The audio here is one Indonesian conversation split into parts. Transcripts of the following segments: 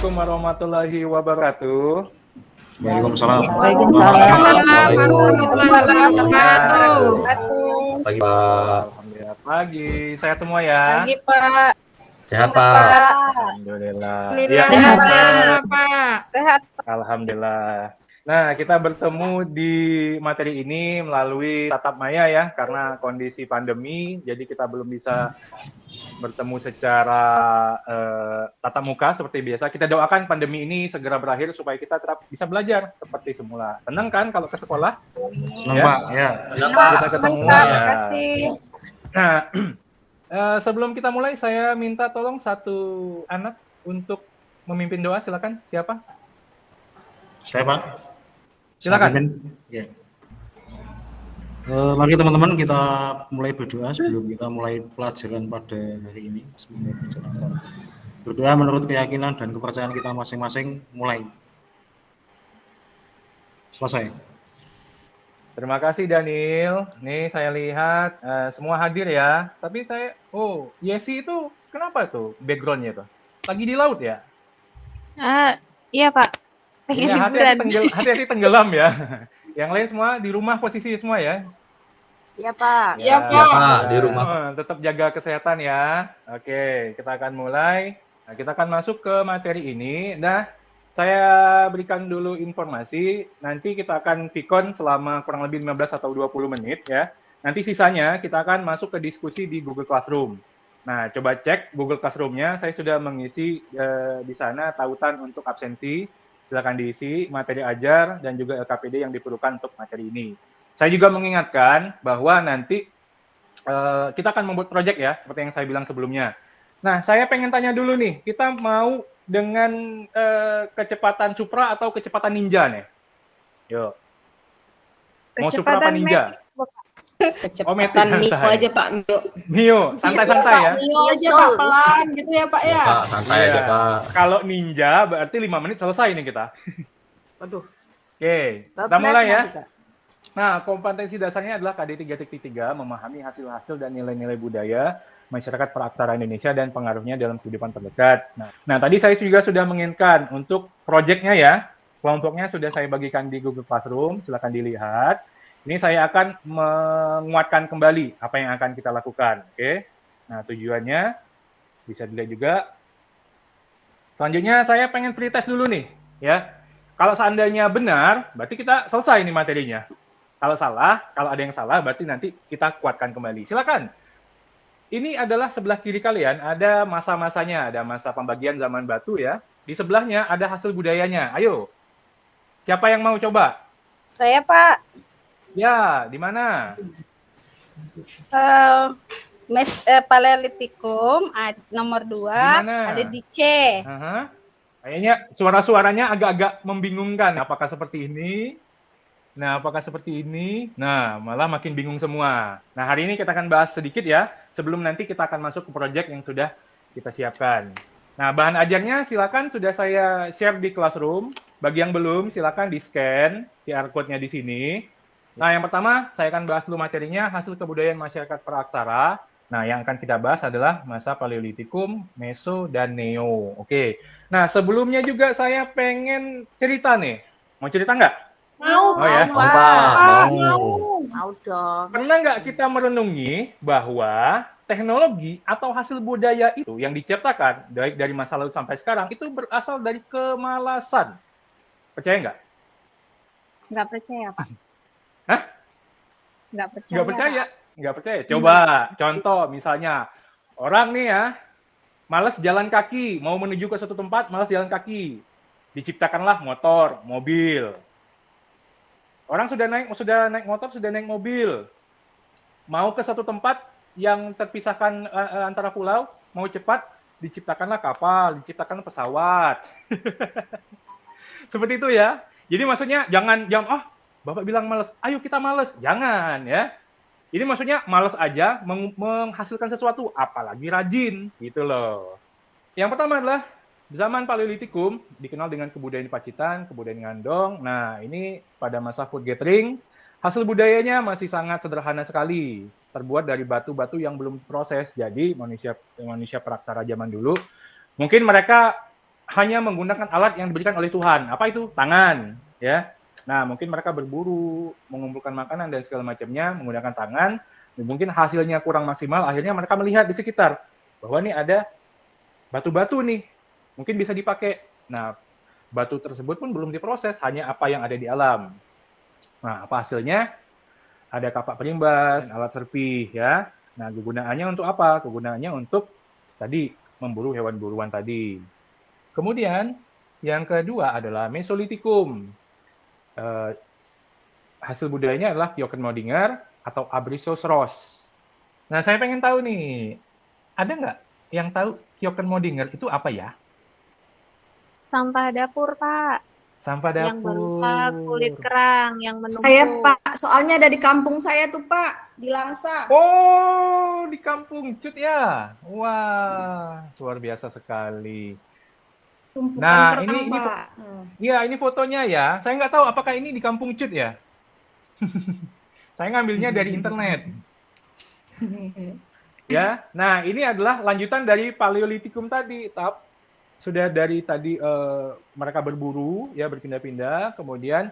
Assalamualaikum warahmatullahi wabarakatuh. Waalaikumsalam. Pagi Pak. Alhamdulillah pagi. Sehat semua ya? Pagi Pak. Sehat Pak. Alhamdulillah. Sehat Pak. Sehat. Alhamdulillah. Nah, kita bertemu di materi ini melalui tatap maya ya, karena kondisi pandemi, jadi kita belum bisa bertemu secara tatap muka seperti biasa. Kita doakan pandemi ini segera berakhir supaya kita tetap bisa belajar seperti semula. Senang kan kalau ke sekolah? Senang Ya? Pak, ya. Kita ketemu Terima ya. kasih. Nah, sebelum kita mulai, saya minta tolong satu anak untuk memimpin doa. Silakan. Siapa? Saya Pak. Silakan. Ya. Mari teman-teman kita mulai berdoa sebelum kita mulai pelajaran pada hari ini. Bismillahirrahmanirrahim. Berdoa menurut keyakinan dan kepercayaan kita masing-masing. Mulai. Selesai. Terima kasih Daniel. Nih saya lihat semua hadir ya. Tapi saya, Yesi itu kenapa tuh backgroundnya tuh? Lagi di laut ya? Iya Pak. Iya, hati-hati tenggelam ya. Yang lain semua di rumah posisi semua ya. Iya Pak. Ya, Pak, di rumah. Tetap jaga kesehatan ya. Oke, kita akan mulai. Nah, kita akan masuk ke materi ini. Nah, saya berikan dulu informasi. Nanti kita akan pikon selama kurang lebih 15 atau 20 menit ya. Nanti sisanya kita akan masuk ke diskusi di Google Classroom. Nah, coba cek Google Classroom-nya. Saya sudah mengisi di sana tautan untuk absensi. Silakan diisi materi ajar dan juga LKPD yang diperlukan untuk materi ini. Saya juga mengingatkan bahwa nanti kita akan membuat proyek ya, seperti yang saya bilang sebelumnya. Nah, saya pengen tanya dulu nih, kita mau dengan kecepatan Supra atau kecepatan Ninja nih? Yuk. Mau Supra apa Ninja? Kecepatan Mio aja Pak. Mio, santai-santai ya. Mio aja Pak, pelan gitu ya Pak ya. Pak, santai aja Pak. Kalau Ninja berarti 5 menit selesai nih kita. Aduh. Oke, kita mulai ya. Nah, kompetensi dasarnya adalah KD 3.3, memahami hasil-hasil dan nilai-nilai budaya masyarakat peraksara Indonesia dan pengaruhnya dalam kehidupan terdekat. Nah, tadi saya juga sudah menginginkan untuk proyeknya ya, kelompoknya sudah saya bagikan di Google Classroom, silakan dilihat. Ini saya akan menguatkan kembali apa yang akan kita lakukan. Oke. Nah, tujuannya bisa dilihat juga. Selanjutnya saya pengen pretest dulu nih, ya. Kalau seandainya benar, berarti kita selesai nih materinya. Kalau salah, kalau ada yang salah, berarti nanti kita kuatkan kembali. Silakan. Ini adalah sebelah kiri kalian, ada masa-masanya, ada masa pembagian zaman batu ya. Di sebelahnya ada hasil budayanya. Ayo. Siapa yang mau coba? Saya Pak. Ya, di mana? Paleolitikum nomor 2 ada di C. Kayaknya suara-suaranya agak-agak membingungkan. Apakah seperti ini? Nah, apakah seperti ini? Nah, malah makin bingung semua. Nah, hari ini kita akan bahas sedikit ya, sebelum nanti kita akan masuk ke proyek yang sudah kita siapkan. Nah, bahan ajarnya silakan sudah saya share di Classroom. Bagi yang belum, silakan di-scan QR code-nya di sini. Nah, yang pertama, saya akan bahas dulu materinya, hasil kebudayaan masyarakat peraksara. Nah, yang akan kita bahas adalah masa Paleolitikum, Meso, dan Neo. Oke. Nah, sebelumnya juga saya pengen cerita nih. Mau cerita nggak? Mau, ya? Mau dong. Pernah nggak kita merenungi bahwa teknologi atau hasil budaya itu yang diciptakan, baik dari masa lalu sampai sekarang, itu berasal dari kemalasan. Percaya nggak? Nggak percaya, Pak. Hah? Nggak percaya. Nggak percaya? Nggak percaya. Coba, contoh misalnya, orang nih ya, malas jalan kaki, mau menuju ke suatu tempat, malas jalan kaki. Diciptakanlah motor, mobil. Orang sudah naik motor, sudah naik mobil. Mau ke satu tempat yang terpisahkan antara pulau, mau cepat, diciptakanlah kapal, diciptakanlah pesawat. Seperti itu ya. Jadi maksudnya jangan Bapak bilang males, ayo kita males. Jangan ya. Ini maksudnya males aja menghasilkan sesuatu, apalagi rajin gitu loh. Yang pertama adalah zaman Paleolitikum, dikenal dengan kebudayaan Pacitan, kebudayaan Ngandong. Nah, ini pada masa food gathering, hasil budayanya masih sangat sederhana sekali. Terbuat dari batu-batu yang belum proses. Jadi manusia peraksara zaman dulu, mungkin mereka hanya menggunakan alat yang diberikan oleh Tuhan. Apa itu? Tangan, ya. Nah, mungkin mereka berburu, mengumpulkan makanan dan segala macamnya menggunakan tangan. Dan mungkin hasilnya kurang maksimal, akhirnya mereka melihat di sekitar bahwa nih ada batu-batu nih, mungkin bisa dipakai. Nah, batu tersebut pun belum diproses, hanya apa yang ada di alam. Nah, apa hasilnya? Ada kapak perimbas, alat serpih, ya. Nah, kegunaannya untuk apa? Kegunaannya untuk tadi memburu hewan buruan tadi. Kemudian yang kedua adalah Mesolitikum. Hasil budayanya adalah Kyoken-Modinger atau Abricus-Ross. Nah, saya pengen tahu nih, ada nggak yang tahu Kyoken-Modinger itu apa ya? Sampah dapur, Pak. Sampah Yang berupa dapur. kulit kerang yang menumpuk. Saya Pak, soalnya ada di kampung saya tuh Pak, di Langsa. Oh, di kampung Cut ya? Wah, luar biasa sekali. Tumpukan Nah, kerang, ini Pak. ya ini fotonya ya. Saya nggak tahu apakah ini di kampung Cut ya. Saya ngambilnya dari internet. Ya, nah ini adalah lanjutan dari Paleolitikum tadi. Sudah dari tadi mereka berburu, ya berpindah-pindah, kemudian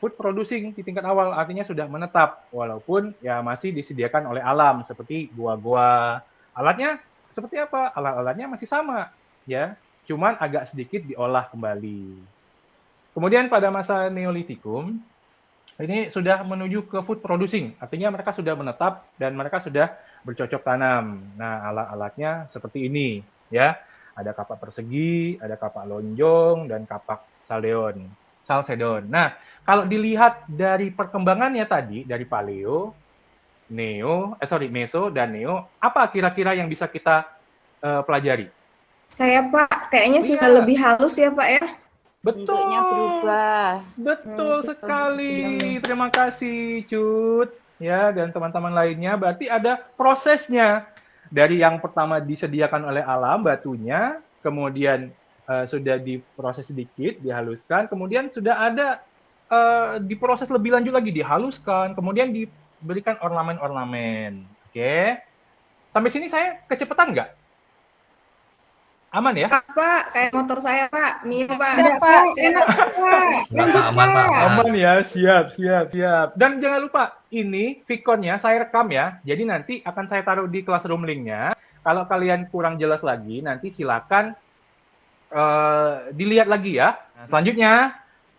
food producing di tingkat awal, artinya sudah menetap, walaupun ya masih disediakan oleh alam seperti gua-gua. Alatnya seperti apa? Alat-alatnya masih sama, ya, cuman agak sedikit diolah kembali. Kemudian pada masa Neolitikum, ini sudah menuju ke food producing, artinya mereka sudah menetap dan mereka sudah bercocok tanam. Nah, alat-alatnya seperti ini, ya. Ada kapak persegi, ada kapak lonjong, dan kapak salsedon. Nah, kalau dilihat dari perkembangannya tadi, dari paleo, meso, dan neo, apa kira-kira yang bisa kita pelajari? Saya Pak, kayaknya sudah Iya. lebih halus ya Pak ya. Betul. Bentuknya berubah. Betul sudah sekali. sudah. Terima kasih, Cut. Ya, dan teman-teman lainnya. Berarti ada prosesnya. Dari yang pertama disediakan oleh alam, batunya, kemudian sudah diproses sedikit, dihaluskan, kemudian sudah ada diproses lebih lanjut lagi, dihaluskan, kemudian diberikan ornamen-ornamen. Oke. Sampai sini saya kecepatan nggak? Aman ya? Pak, kayak motor saya Pak, Mio Pak. Siap, Pak. Enak Pak. Enggak, Pak, aman, Pak. Aman ya, siap. Dan jangan lupa, ini Vicon-nya saya rekam ya, jadi nanti akan saya taruh di Classroom link-nya. Kalau kalian kurang jelas lagi, nanti silakan dilihat lagi ya. Nah, selanjutnya,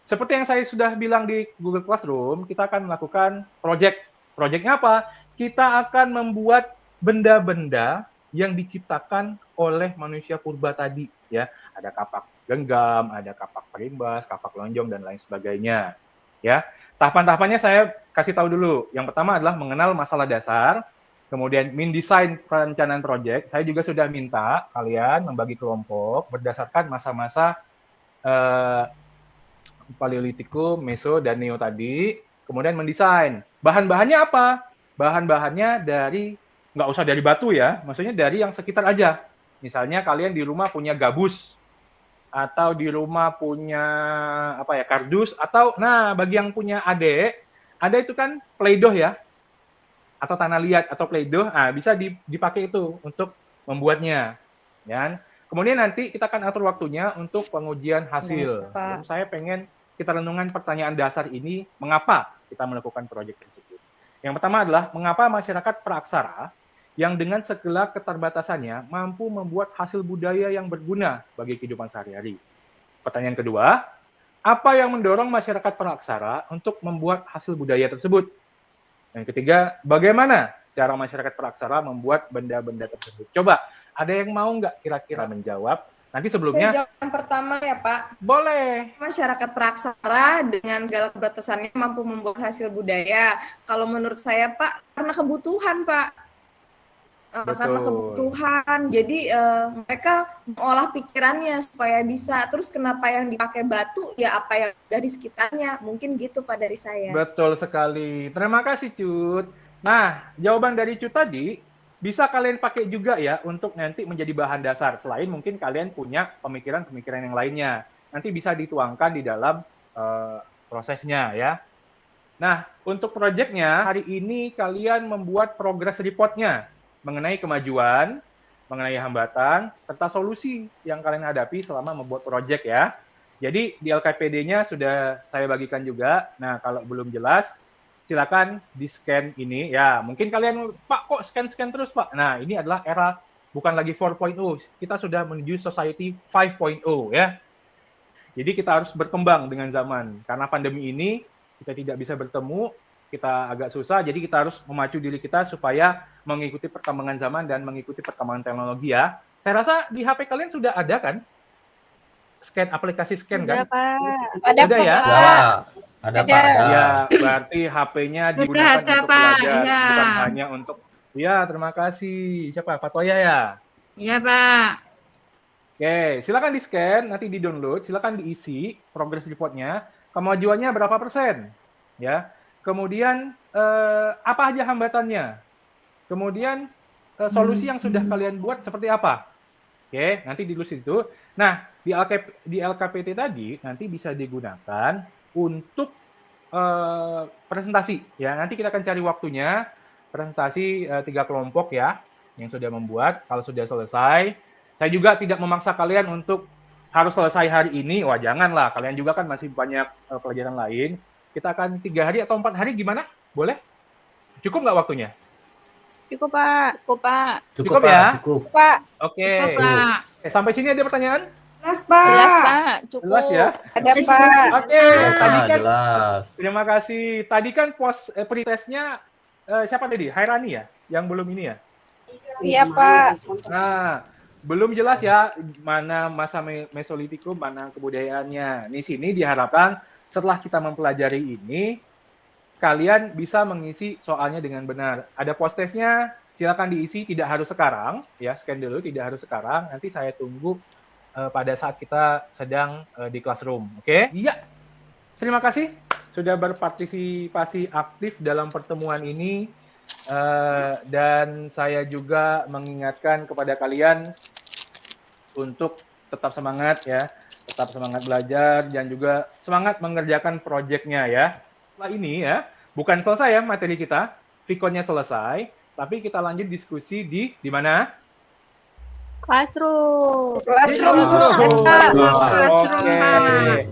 seperti yang saya sudah bilang di Google Classroom, kita akan melakukan project. Project-nya apa? Kita akan membuat benda-benda yang diciptakan oleh manusia purba tadi, ya. Ada kapak genggam, ada kapak perimbas, kapak lonjong, dan lain sebagainya. Ya, tahapan-tahapannya saya kasih tahu dulu. Yang pertama adalah mengenal masalah dasar, kemudian mendesain perencanaan proyek. Saya juga sudah minta kalian membagi kelompok berdasarkan masa-masa Paleolitikum, Meso, dan Neo tadi, kemudian mendesain. Bahan-bahannya apa? Bahan-bahannya dari, nggak usah dari batu ya, maksudnya dari yang sekitar aja. Misalnya kalian di rumah punya gabus, atau di rumah punya apa ya, kardus, atau nah bagi yang punya ada itu kan play-doh ya, atau tanah liat atau play-doh, nah bisa dipakai itu untuk membuatnya, ya. Kemudian nanti kita akan atur waktunya untuk pengujian hasil. Dan saya pengen kita renungkan pertanyaan dasar ini, mengapa kita melakukan proyek tersebut. Yang pertama adalah mengapa masyarakat praaksara yang dengan segala keterbatasannya mampu membuat hasil budaya yang berguna bagi kehidupan sehari-hari. Pertanyaan kedua, apa yang mendorong masyarakat praaksara untuk membuat hasil budaya tersebut? Yang ketiga, bagaimana cara masyarakat praaksara membuat benda-benda tersebut? Coba, ada yang mau nggak kira-kira menjawab? Nanti sebelumnya... Saya jawab yang pertama ya Pak. Boleh. Masyarakat praaksara dengan segala keterbatasannya mampu membuat hasil budaya. Kalau menurut saya Pak, karena kebutuhan Pak. Karena kebutuhan, jadi mereka mengolah pikirannya supaya bisa. Terus kenapa yang dipakai batu, ya apa yang dari sekitarnya. Mungkin gitu Pak dari saya. Betul sekali. Terima kasih Cut. Nah, jawaban dari Cut tadi bisa kalian pakai juga ya untuk nanti menjadi bahan dasar. Selain mungkin kalian punya pemikiran-pemikiran yang lainnya. Nanti bisa dituangkan di dalam prosesnya ya. Nah, untuk proyeknya, hari ini kalian membuat progress report-nya mengenai kemajuan mengenai hambatan serta solusi yang kalian hadapi selama membuat project ya. Jadi di LKPD-nya sudah saya bagikan juga. Nah, kalau belum jelas, silakan di-scan ini. Ya, mungkin kalian, Pak, kok scan-scan terus, Pak? Nah, ini adalah era bukan lagi 4.0. Kita sudah menuju society 5.0 ya. Jadi kita harus berkembang dengan zaman. Karena pandemi ini, kita tidak bisa bertemu, kita agak susah, jadi kita harus memacu diri kita supaya mengikuti perkembangan zaman dan mengikuti perkembangan teknologi ya. Saya rasa di HP kalian sudah ada kan? Aplikasi scan kan? Udah, Pak. Ada Udah ya? Ya, ada Pak, ada. Ya, berarti HP-nya digunakan untuk belajar, bukan hanya untuk. Ya, terima kasih. Siapa? Pak Toya ya? Iya, Pak. Oke, silakan di-scan, nanti di-download, silakan diisi progress report-nya, kemajuannya berapa persen, ya. Kemudian apa aja hambatannya? Kemudian solusi yang sudah kalian buat seperti apa? Oke, nanti di situ. Nah, di LKPT tadi nanti bisa digunakan untuk presentasi, ya. Nanti kita akan cari waktunya presentasi 3 kelompok ya yang sudah membuat. Kalau sudah selesai, saya juga tidak memaksa kalian untuk harus selesai hari ini. Wah, janganlah. Kalian juga kan masih banyak pelajaran lain. Kita akan 3 hari atau 4 hari gimana? Boleh? Cukup nggak waktunya? Cukup, Pak. Cukup, Pak. Cukup Pak, ya? Cukup. Pak. Oke. Cukup, Pak. Sampai sini ada pertanyaan? Jelas, Pak. Cukup. Jelas ya? Ada, Pak. Oke. Jelas, Tadi Pak, kan, jelas. terima kasih. Tadi kan pretestnya siapa tadi? Hairani ya? Yang belum ini ya? Iya, Pak. Nah, belum jelas ya mana masa Mesolitikum, mana kebudayaannya. Di sini diharapkan setelah kita mempelajari ini, kalian bisa mengisi soalnya dengan benar. Ada post-testnya, silakan diisi, tidak harus sekarang, ya, scan dulu, tidak harus sekarang. Nanti saya tunggu pada saat kita sedang di classroom, oke? Iya, terima kasih sudah berpartisipasi aktif dalam pertemuan ini. Dan saya juga mengingatkan kepada kalian untuk tetap semangat ya, tetap semangat belajar dan juga semangat mengerjakan proyeknya ya. Setelah ini ya, bukan selesai ya materi kita, Vkonnya selesai, tapi kita lanjut diskusi di mana? Classroom. Classroom. Oke.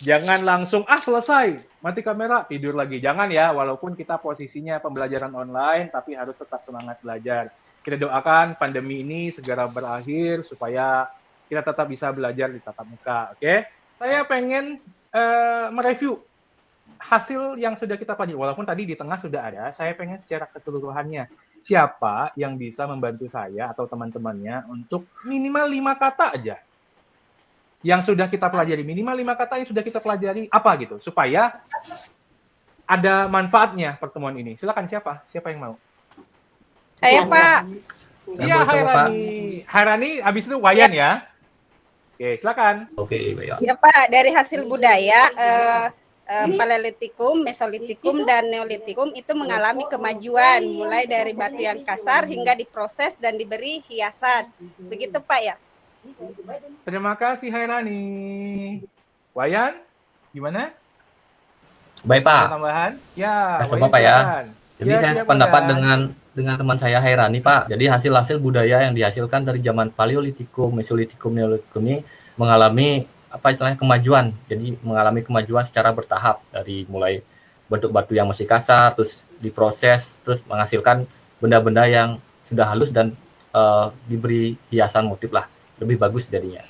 Jangan langsung selesai, mati kamera, tidur lagi. Jangan ya, walaupun kita posisinya pembelajaran online, tapi harus tetap semangat belajar. Kita doakan pandemi ini segera berakhir supaya kita tetap bisa belajar di tatap muka. Oke? Saya pengen mereview hasil yang sudah kita pelajari. Walaupun tadi di tengah sudah ada, saya pengen secara keseluruhannya. Siapa yang bisa membantu saya atau teman-temannya untuk minimal 5 kata aja yang sudah kita pelajari, minimal 5 kata yang sudah kita pelajari, apa gitu, supaya ada manfaatnya pertemuan ini. Silakan siapa yang mau? Saya, Pak. Iya, Hairani, habis itu Wayan ya. Oke, silakan. Oke, baik. Ya Pak, dari hasil budaya Paleolitikum, Mesolitikum, dan Neolitikum itu mengalami kemajuan mulai dari batu yang kasar hingga diproses dan diberi hiasan. Begitu Pak ya? Terima kasih Hairani. Wayan, gimana? Baik, Pak. Ada tambahan? Ya, Coba Wayan, Pak ya. silakan. Jadi Ya, saya siap, sependapat Wayan. dengan teman saya Hairani, Pak. Jadi hasil-hasil budaya yang dihasilkan dari zaman Paleolitikum, Mesolitikum, Neolitikum ini mengalami istilahnya kemajuan. Jadi mengalami kemajuan secara bertahap dari mulai bentuk batu yang masih kasar, terus diproses, terus menghasilkan benda-benda yang sudah halus dan diberi hiasan motif lah. Lebih bagus jadinya.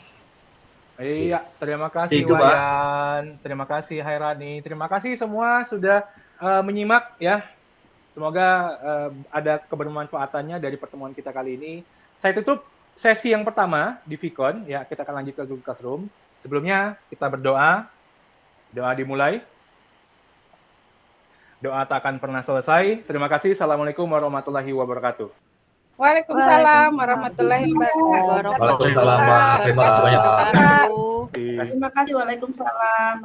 Iya, terima kasih Itu, Pak. Wayan. Terima kasih Hairani. Terima kasih semua sudah menyimak ya. Semoga ada kebermanfaatannya dari pertemuan kita kali ini. Saya tutup sesi yang pertama di Vkon ya. Kita akan lanjut ke Google Classroom. Sebelumnya kita berdoa. Doa dimulai. Doa tak akan pernah selesai. Terima kasih. Assalamualaikum warahmatullahi wabarakatuh. Waalaikumsalam warahmatullahi wabarakatuh. Waalaikumsalam, Pak. Terima kasih banyak, Pak. Wabarakatuh. Terima kasih. Waalaikumsalam.